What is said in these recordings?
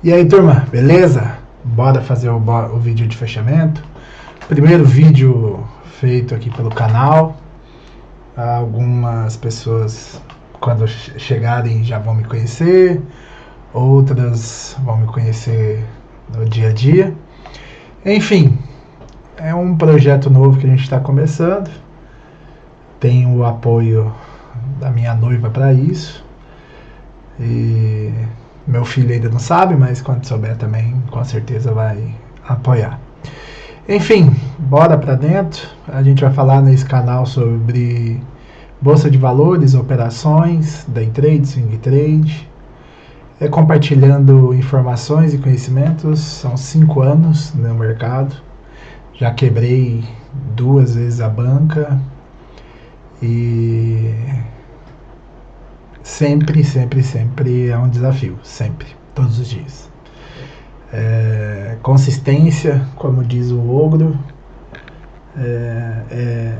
E aí, turma, beleza? Bora fazer o vídeo de fechamento. Primeiro vídeo feito aqui pelo canal. Algumas pessoas, quando chegarem, já vão me conhecer. Outras vão me conhecer no dia a dia. Enfim, é um projeto novo que a gente está começando. Tenho o apoio da minha noiva para isso. E meu filho ainda não sabe, mas quando souber também, com certeza vai apoiar. Enfim, bora pra dentro. A gente vai falar nesse canal sobre bolsa de valores, operações, day trade, swing trade, compartilhando informações e conhecimentos. São 5 anos no mercado. Já quebrei 2 vezes a banca e sempre é um desafio, sempre, todos os dias. Consistência, como diz o ogro, é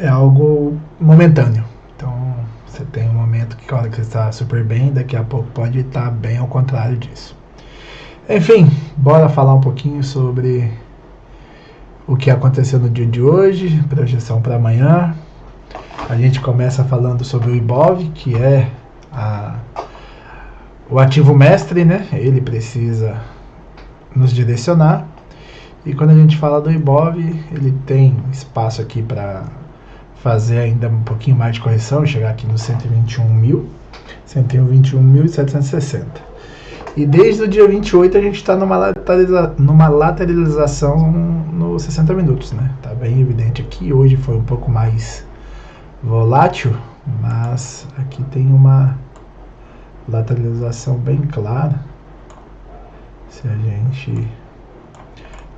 algo momentâneo. Então, você tem um momento que, olha, que você está super bem, daqui a pouco pode estar bem ao contrário disso. Enfim, bora falar um pouquinho sobre o que aconteceu no dia de hoje, projeção para amanhã. A gente começa falando sobre o Ibov, que é o ativo mestre, né? Ele precisa nos direcionar. E quando a gente fala do Ibov, ele tem espaço aqui para fazer ainda um pouquinho mais de correção, chegar aqui nos 121.760. E desde o dia 28 a gente está numa lateralização nos 60 minutos, né? Tá bem evidente aqui. Hoje foi um pouco mais volátil, mas aqui tem uma lateralização bem clara. Se a gente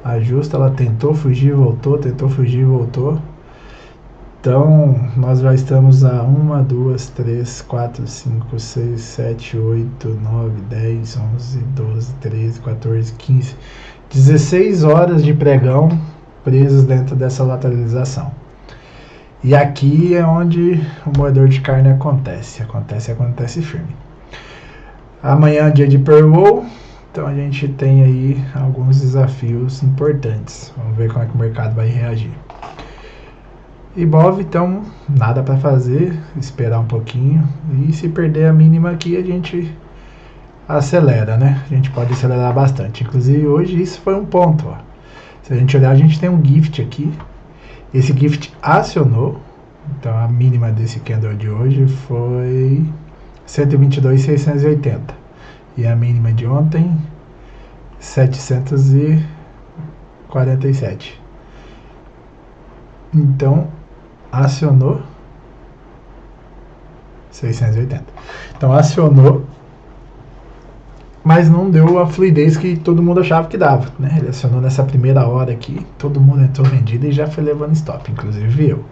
ajusta, ela tentou fugir, voltou, tentou fugir, voltou. Então nós já estamos a 1, 2, 3, 4, 5, 6, 7, 8, 9, 10, 11, 12, 13, 14, 15, 16 horas de pregão presos dentro dessa lateralização. E aqui é onde o moedor de carne acontece firme. Amanhã é dia de payroll, então a gente tem aí alguns desafios importantes. Vamos ver como é que o mercado vai reagir. Ibov, então, nada para fazer, esperar um pouquinho. E se perder a mínima aqui, a gente acelera, né? A gente pode acelerar bastante. Inclusive, hoje isso foi um ponto, ó. Se a gente olhar, a gente tem um gift aqui. Esse gift acionou, então a mínima desse candle de hoje foi 122.680 e a mínima de ontem 747. Então acionou 680. Então acionou, mas não deu a fluidez que todo mundo achava que dava, né? Ele acionou nessa primeira hora aqui, todo mundo entrou vendido e já foi levando stop, inclusive eu,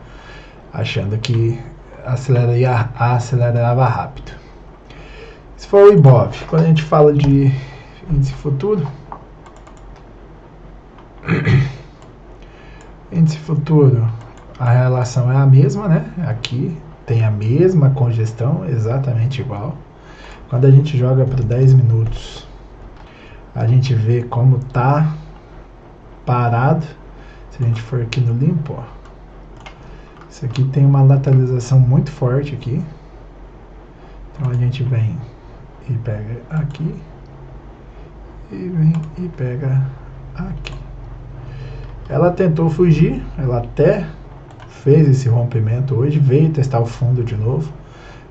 achando que acelerava rápido. Se for o Ibov, quando a gente fala de índice futuro, índice futuro, a relação é a mesma, né? Aqui tem a mesma congestão, exatamente igual. Quando a gente joga para 10 minutos, a gente vê como tá parado. Se a gente for aqui no limpo, ó, isso aqui tem uma lateralização muito forte aqui. Então a gente vem e pega aqui e vem e pega aqui. Ela tentou fugir, ela até fez esse rompimento hoje, veio testar o fundo de novo.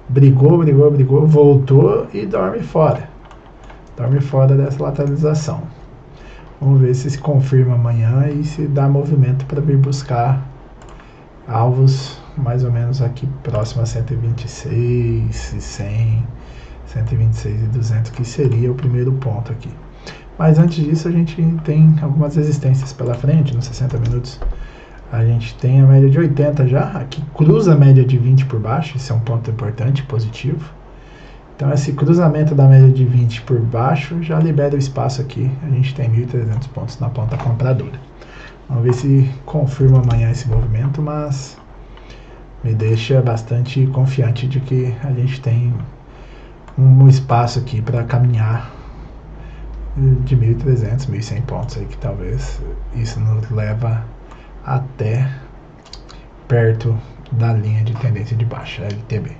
Brigou, voltou e dorme fora. Dorme fora dessa lateralização. Vamos ver se confirma amanhã e se dá movimento para vir buscar alvos mais ou menos aqui próximo a 126 e 100, 126 e 200, que seria o primeiro ponto aqui. Mas antes disso a gente tem algumas resistências pela frente, nos 60 minutos. A gente tem a média de 80 já, aqui cruza a média de 20 por baixo, isso é um ponto importante, positivo. Então esse cruzamento da média de 20 por baixo já libera o espaço aqui, a gente tem 1.300 pontos na ponta compradora. Vamos ver se confirma amanhã esse movimento, mas me deixa bastante confiante de que a gente tem um espaço aqui para caminhar de 1.300, 1.100 pontos aí, que talvez isso nos leva até perto da linha de tendência de baixa, LTB.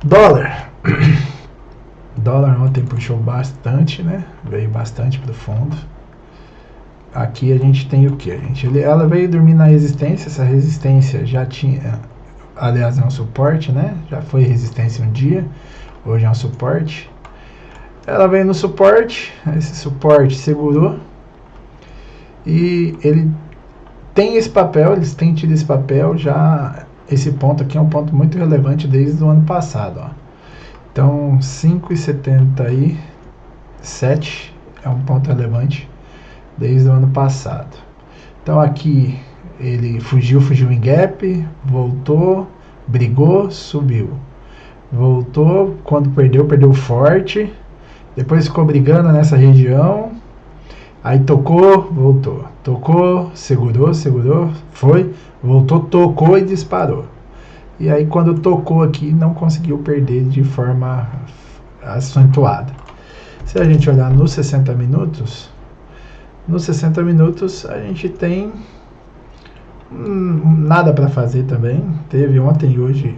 Dólar. Dólar ontem puxou bastante, né? Veio bastante para o fundo. Aqui a gente tem o que? Ela veio dormir na resistência. Essa resistência já tinha, aliás, é um suporte, né? Já foi resistência um dia, hoje é um suporte. Ela veio no suporte, esse suporte segurou e ele tem esse papel, eles têm tido esse papel já. Esse ponto aqui é um ponto muito relevante desde o ano passado, ó. Então 5,77 é um ponto relevante desde o ano passado. Então aqui ele fugiu em gap, voltou, brigou, subiu, voltou, quando perdeu forte, depois ficou brigando nessa região, aí tocou, voltou, tocou, segurou, foi, voltou, tocou e disparou. E aí quando tocou aqui não conseguiu perder de forma acentuada. Se a gente olhar nos 60 minutos, a gente tem nada para fazer também. Teve ontem e hoje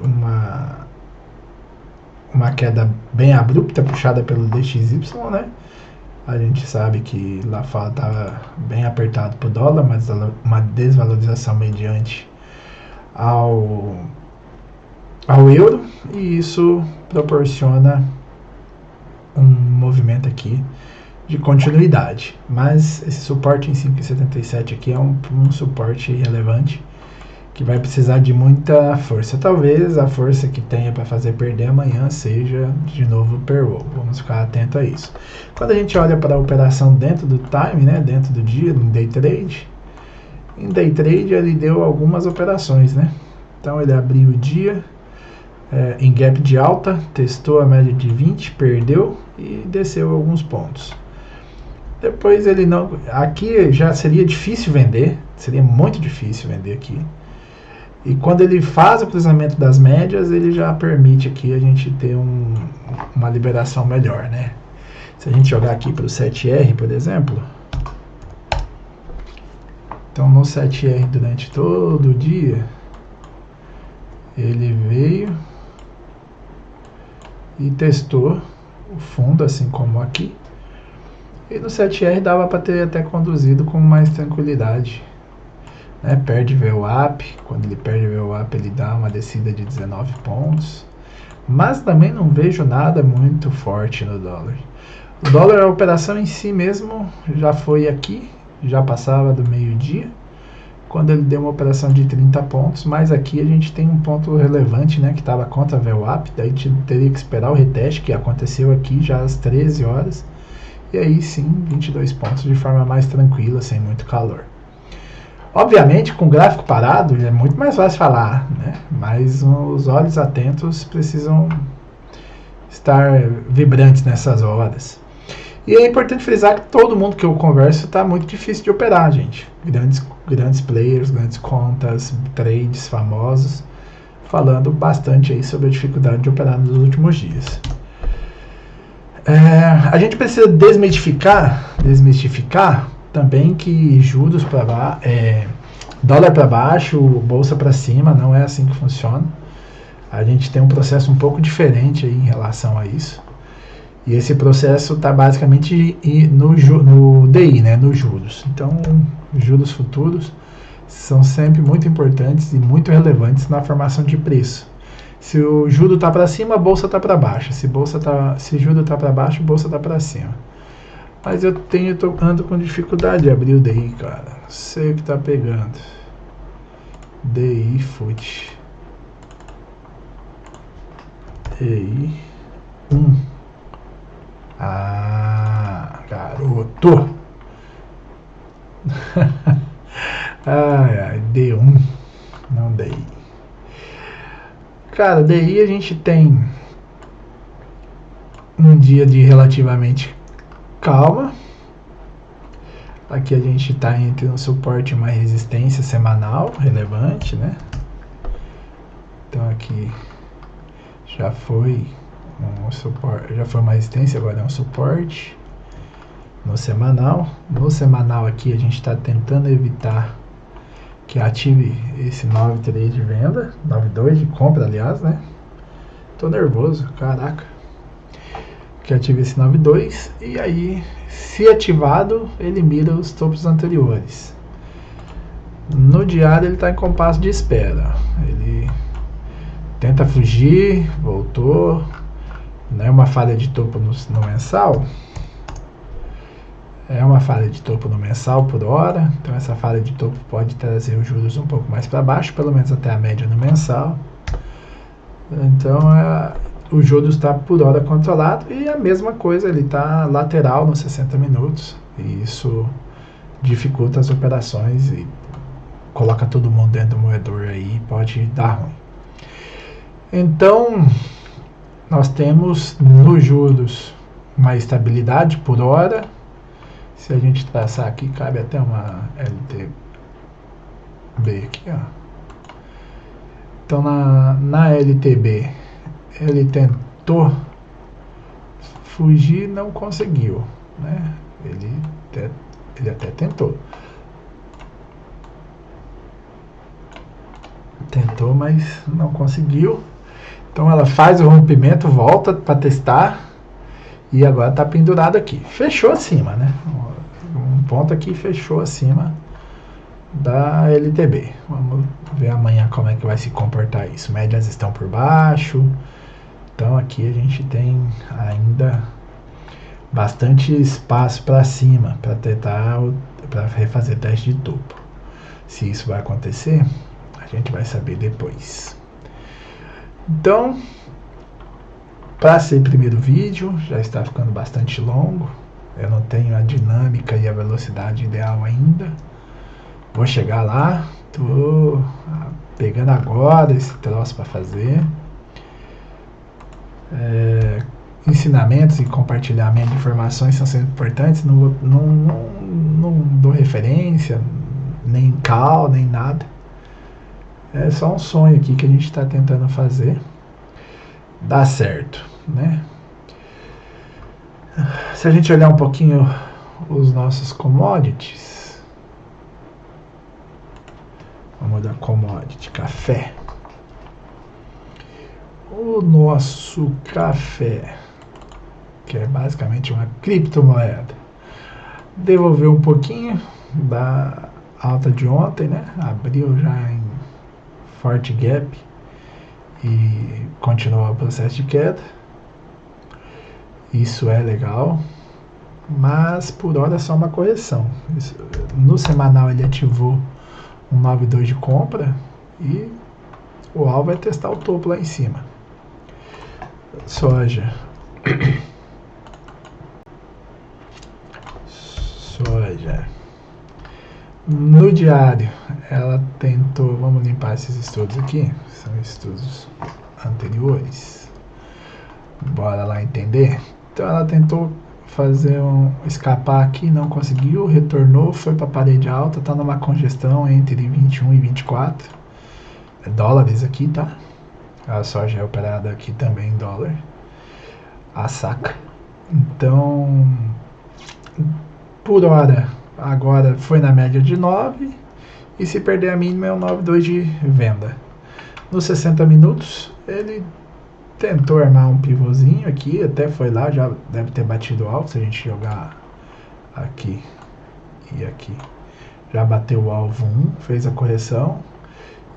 uma queda bem abrupta, puxada pelo DXY, né? A gente sabe que lá fora estava bem apertado para o dólar, mas uma desvalorização mediante ao euro, e isso proporciona um movimento aqui de continuidade, mas esse suporte em 5,77 aqui é um suporte relevante que vai precisar de muita força. Talvez a força que tenha para fazer perder amanhã seja de novo o Perwall. Vamos ficar atento a isso. Quando a gente olha para a operação dentro do time, né, dentro do dia, no day trade, em day trade ele deu algumas operações, né? Então ele abriu o dia em gap de alta, testou a média de 20, perdeu e desceu alguns pontos. Depois ele não... Aqui já seria difícil vender, seria muito difícil vender aqui. E quando ele faz o cruzamento das médias, ele já permite aqui a gente ter uma liberação melhor, né? Se a gente jogar aqui para o 7R, por exemplo, então no 7R durante todo o dia, ele veio e testou o fundo, assim como aqui. E no 7R dava para ter até conduzido com mais tranquilidade, né? Perde VWAP, quando ele perde VWAP ele dá uma descida de 19 pontos, mas também não vejo nada muito forte no dólar. O dólar, a operação em si mesmo já foi aqui, já passava do meio-dia, quando ele deu uma operação de 30 pontos, mas aqui a gente tem um ponto relevante, né, que estava contra a VWAP, daí a gente teria que esperar o reteste, que aconteceu aqui já às 13 horas, e aí sim, 22 pontos de forma mais tranquila, sem muito calor. Obviamente, com o gráfico parado, é muito mais fácil falar, né? Mas os olhos atentos precisam estar vibrantes nessas horas. E é importante frisar que todo mundo que eu converso está muito difícil de operar, gente. Grandes players, grandes contas, trades famosos, falando bastante aí sobre a dificuldade de operar nos últimos dias. A gente precisa desmistificar também que juros para baixo, dólar para baixo, bolsa para cima, não é assim que funciona. A gente tem um processo um pouco diferente aí em relação a isso. E esse processo está basicamente no DI, né, nos juros. Então, juros futuros são sempre muito importantes e muito relevantes na formação de preço. Se o juro está para cima, a bolsa está para baixo. Se juro está para baixo, a bolsa está para cima. Mas eu ando com dificuldade de abrir o DI, cara. Não sei o que está pegando. DI FUT. DI 1. Ah, garoto. Ai, D1. Não DI. Cara, DI a gente tem um dia de relativamente calma. Aqui a gente está entre um suporte e uma resistência semanal relevante, né? Então aqui já foi um suporte, já foi uma resistência, agora é um suporte. no semanal. No semanal aqui a gente está tentando evitar que ative esse 9,3 de venda, 9,2 de compra, aliás, né? Tô nervoso, caraca. Que ative esse 9,2 e aí, se ativado, ele mira os topos anteriores. No diário ele está em compasso de espera. Ele tenta fugir, voltou. Não é uma falha de topo no mensal. É uma falha de topo no mensal por hora. Então essa falha de topo pode trazer os juros um pouco mais para baixo, pelo menos até a média no mensal. Então o juros está por hora controlado e a mesma coisa, ele está lateral nos 60 minutos. E isso dificulta as operações e coloca todo mundo dentro do moedor aí, pode dar ruim. Então, nós temos nos juros uma estabilidade por hora. Se a gente traçar aqui, cabe até uma LTB aqui, ó. Então, na LTB, ele tentou fugir, não conseguiu, né? Ele até tentou. Tentou, mas não conseguiu. Então ela faz o rompimento, volta para testar e agora está pendurado aqui. Fechou acima, né? Um ponto aqui fechou acima da LTB. Vamos ver amanhã como é que vai se comportar isso. Médias estão por baixo. Então aqui a gente tem ainda bastante espaço para cima para tentar para refazer teste de topo. Se isso vai acontecer, a gente vai saber depois. Então, para ser primeiro vídeo, já está ficando bastante longo. Eu não tenho a dinâmica e a velocidade ideal ainda. Vou chegar lá. Tô pegando agora esse troço para fazer. Ensinamentos e compartilhamento de informações são sempre importantes. Não dou referência, nem call, nem nada. É só um sonho aqui que a gente está tentando fazer dar certo, né? Se a gente olhar um pouquinho os nossos commodities, vamos dar commodity, café. O nosso café, que é basicamente uma criptomoeda, devolveu um pouquinho da alta de ontem, né? Abriu já em forte gap e continua o processo de queda. Isso é legal, mas por hora é só uma correção. No semanal ele ativou um 9,2 de compra e o alvo é testar o topo lá em cima. Soja. No diário, ela tentou, vamos limpar esses estudos aqui, são estudos anteriores. Bora lá entender. Então ela tentou fazer escapar aqui, não conseguiu, retornou, foi para a parede alta, está numa congestão entre 21 e 24 dólares aqui, tá? A soja é operada aqui também em dólar, a saca. Então, por hora, agora foi na média de 9 e se perder a mínima é um 9,2 de venda. Nos 60 minutos, ele tentou armar um pivôzinho aqui, até foi lá, já deve ter batido alto, se a gente jogar aqui e aqui. Já bateu o alvo 1, fez a correção,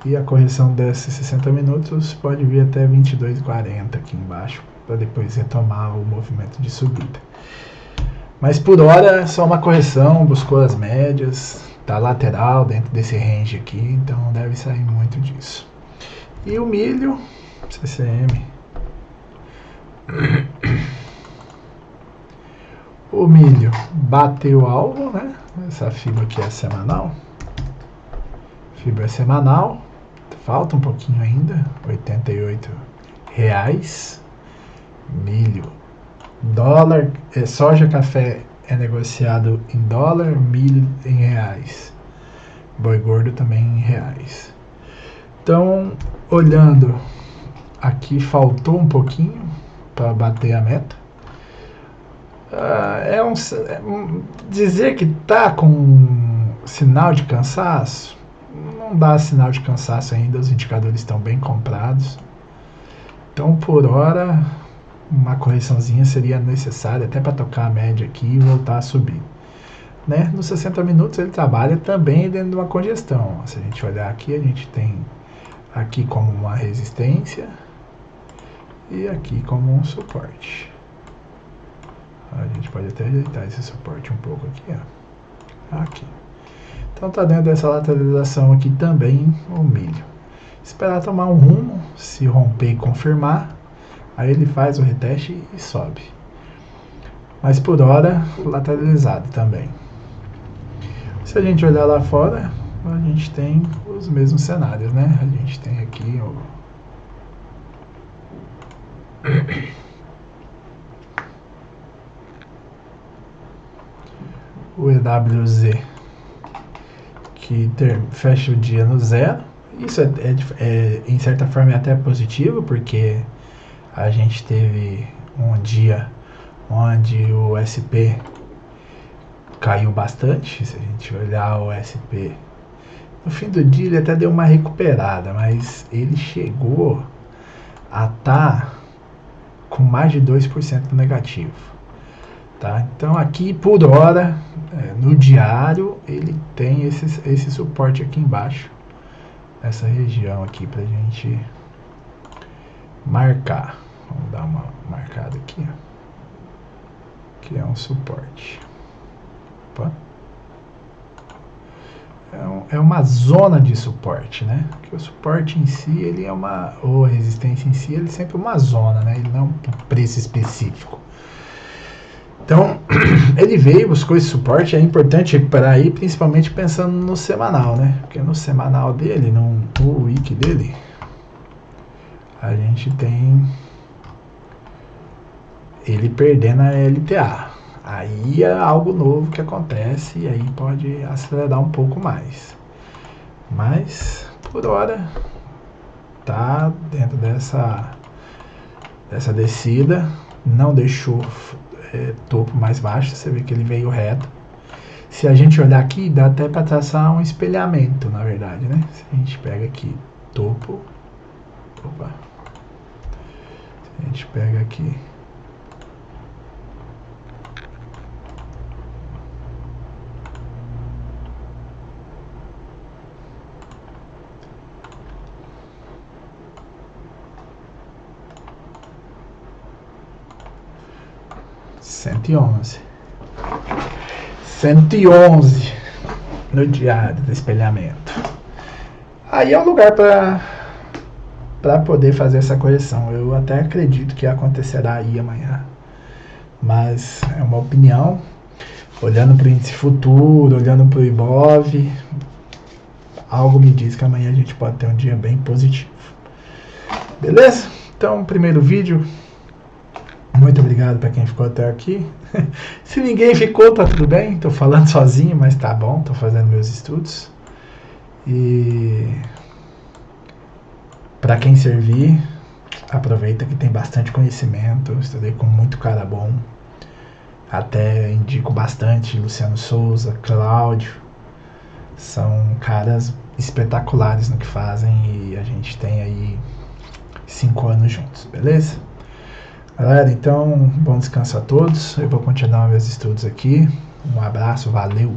e a correção desses 60 minutos pode vir até 22,40 aqui embaixo, para depois retomar o movimento de subida. Mas por hora, só uma correção, buscou as médias, tá lateral dentro desse range aqui, então não deve sair muito disso. E o milho, CCM. O milho bateu o alvo, né? Essa fibra aqui é semanal. Fibra semanal. Falta um pouquinho ainda. R$88. Milho. Dólar. Soja, café é negociado em dólar. Milho em reais. Boi gordo também em reais. Então, olhando aqui, faltou um pouquinho para bater a meta. Dizer que tá com sinal de cansaço, não dá sinal de cansaço ainda, os indicadores estão bem comprados. Então, por hora, uma correçãozinha seria necessária até para tocar a média aqui e voltar a subir. Né? Nos 60 minutos ele trabalha também dentro de uma congestão. Se a gente olhar aqui, a gente tem aqui como uma resistência e aqui como um suporte. A gente pode até ajeitar esse suporte um pouco aqui, ó. Aqui. Então tá dentro dessa lateralização aqui também o milho. Esperar tomar um rumo, se romper e confirmar, aí ele faz o reteste e sobe. Mas por hora, lateralizado também. Se a gente olhar lá fora, a gente tem os mesmos cenários, né? A gente tem aqui o EWZ que fecha o dia no zero. Isso em certa forma é até positivo, porque a gente teve um dia onde o SP caiu bastante. Se a gente olhar o SP no fim do dia, ele até deu uma recuperada, mas ele chegou a estar com mais de 2% negativo. Tá? Então aqui por hora, no diário, ele tem esse suporte aqui embaixo, essa região aqui pra gente marcar. Vamos dar uma marcada aqui, ó, que é um suporte. Opa. É uma zona de suporte, né? Porque o suporte em si, ele é ou a resistência em si, ele é sempre uma zona, né? Ele não é um preço específico. Então, ele veio, buscou esse suporte, é importante recuperar aí, principalmente pensando no semanal, né? Porque no semanal dele, no week dele, a gente tem ele perdendo a LTA. Aí é algo novo que acontece e aí pode acelerar um pouco mais. Mas, por hora, tá dentro dessa descida, não deixou topo mais baixo, você vê que ele veio reto. Se a gente olhar aqui, dá até para traçar um espelhamento, na verdade, né? Se a gente pega aqui topo, opa, se a gente pega aqui cento e onze no diário do espelhamento. Aí é um lugar para poder fazer essa correção. Eu até acredito que acontecerá aí amanhã, mas é uma opinião. Olhando para o índice futuro, olhando para o Ibov, algo me diz que amanhã a gente pode ter um dia bem positivo. Beleza? Então, primeiro vídeo. Muito obrigado para quem ficou até aqui. Se ninguém ficou, tá tudo bem. Tô falando sozinho, mas tá bom. Tô fazendo meus estudos. E para quem servir, aproveita que tem bastante conhecimento. Estudei com muito cara bom. Até indico bastante Luciano Souza, Cláudio. São caras espetaculares no que fazem e a gente tem aí 5 anos juntos, beleza? Galera, então, bom descanso a todos. Eu vou continuar meus estudos aqui. Um abraço, valeu!